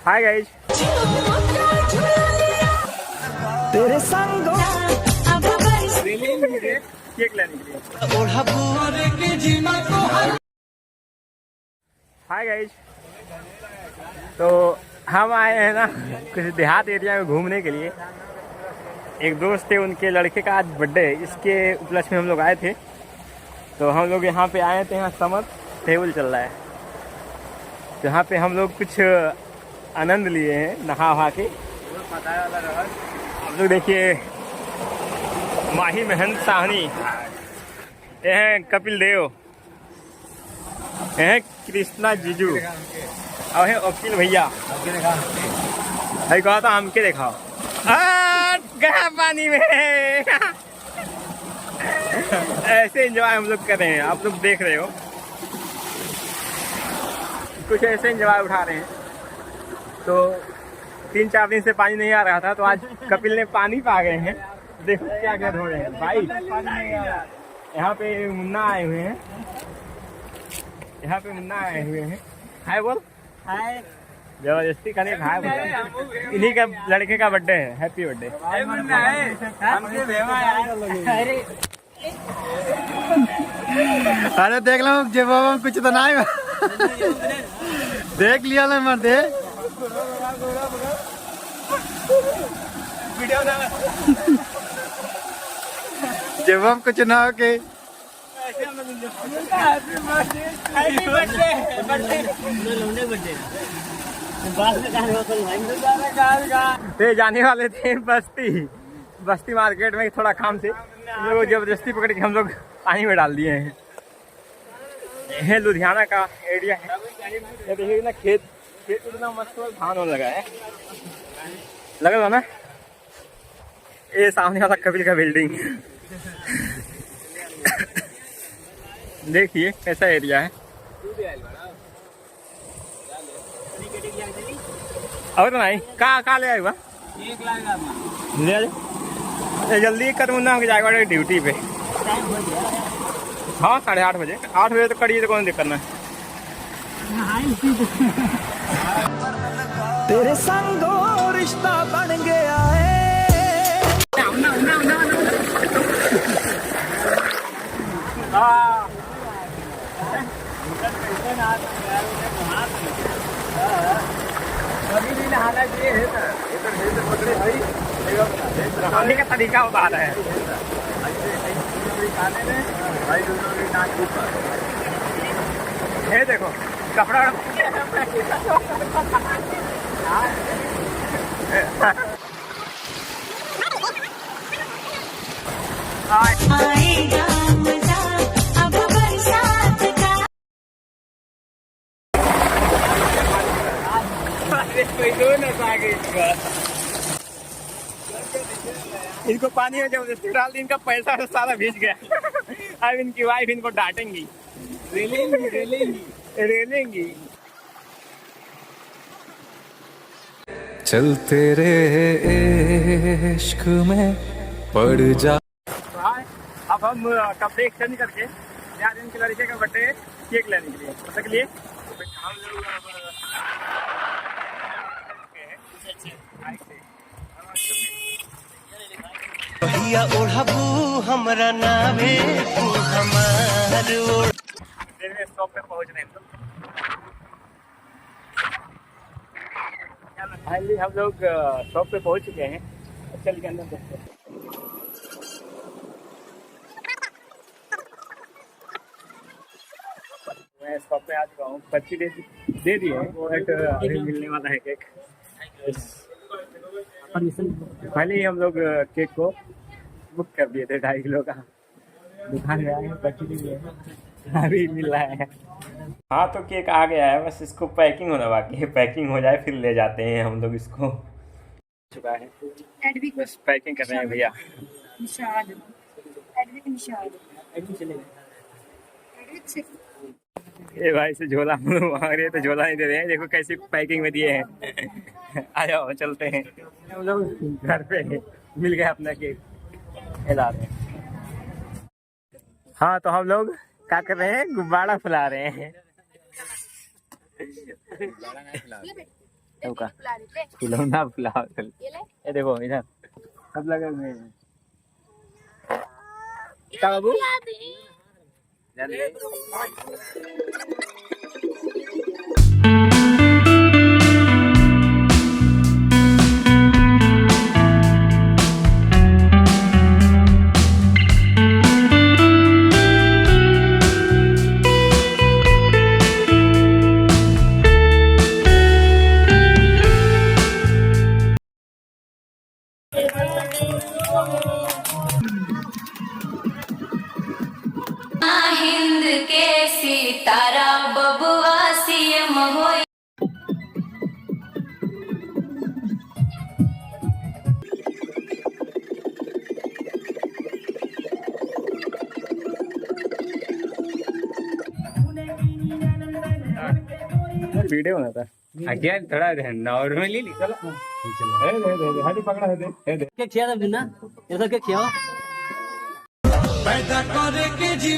Hi guys, तेरे संग cake लेने के लिए। हाय गाइस, तो हम आए हैं ना किसी देहात एरिया में घूमने के लिए। एक दोस्त थे, उनके लड़के का आज बर्थडे है, इसके उपलक्ष्य में हम लोग आए थे। तो हम लोग यहाँ पे आए थे, यहाँ समर टेबल चल रहा है, तो यहाँ पे हम लोग कुछ आनंद लिए हैं नहा वहा के। आप लोग देखिए, माही महंत साहनी, ये हैं कपिल देव, ये हैं कृष्णा जीजू, और है वकील भैया। भाई कहा था हमके दिखाओ, गया पानी में। ऐसे एंजॉय हम लोग कर रहे हैं, आप लोग देख रहे हो, कुछ ऐसे एंजॉय उठा रहे हैं। तो 3-4 दिन से पानी नहीं आ रहा था, तो आज कपिल ने पानी पा गए हैं। देखो क्या क्या हो रहे हैं भाई। यहाँ पे मुन्ना आए हुए हैं, यहाँ पे मुन्ना आए हुए हैं। हाय बोल, हाय। जबरदस्ती करने हाय बोल। इन्हीं का लड़के का बर्थडे है, हैप्पी बर्थडे। अरे देख लो जब कुछ तो ना देख लिया ना मर दे जब हम कुछ ना हो के जाने वाले थे बस्ती मार्केट में थोड़ा काम से, लोग जबरदस्ती पकड़ के हम लोग पानी में डाल दिए हैं। ये लुधियाना का एरिया है, ये देखिए ना, खेत इतना मस्त धान होने लगा है, लगा ना। ये सामने वाला कपिल का बिल्डिंग देखिए कैसा एरिया है। और नहीं कहाँ ले आएगा, जल्दी कर मुन्ना जाएगा ड्यूटी पे। हाँ 8:30 बजे, 8 बजे तो करिए, तो कौन दिक्कत ना। तेरे संग रिश्ता बन गया है। नहाने का तरीका बता रहा है। ये देखो कपड़ा आएगा मजा अब बरसात का। इनको पानी में जबरदस्ती डाल दी, इनका पैसा सारा भीज गया। अब इनकी वाइफ इनको डांटेंगी, रेलेंगी। चल तेरे इश्क में पड़ जा। अब हम कपड़े एक्सचेंज करके आज इनके लड़के का बर्थडे केक लेने के लिए, उसके लिए हम लोग भैया ओढ़बू हमरा नावे तू हमार रेलवे स्टॉप पे पहुंच रहे हैं। फाइनली हम लोग शॉप पे पहुंच चुके हैं, चल के अंदर देखते हैं। मैं शॉप पे आ चुका हूँ, 25 दे दिए हैं, बट अभी मिलने वाला है केक। फाइनली हम लोग केक को बुक कर दिए थे, 2.5 किलो का। दुकान में आए, 25 दिए, अभी मिल रहा है। हाँ तो केक आ गया है, बस इसको पैकिंग होना बाकी है। पैकिंग हो जाए फिर ले जाते हैं हम लोग इसको। चुका है, बस पैकिंग कर रहे हैं भैया। ये भाई से झोला मांग रहे हैं, तो झोला नहीं दे रहे हैं। देखो कैसी पैकिंग में दिए हैं। आ जाओ चलते हैं, हम लोग घर पे मिल गया अपना केक। हाँ तो हम लोग क्या कर रहे हैं, गुब्बारा फुला रहे हैं। सबका खिलौना फुलाओ ये देखो इधर सब लगे हुए हैं क्या बाबू हिंद के सितारा बबुआ सीएम होई। वीडियो बना था क्या थोड़ा नॉर्मली चलो हाथी पकड़ा है क्या खिया था बिना ये सब क्या खिया पैदा करे के जी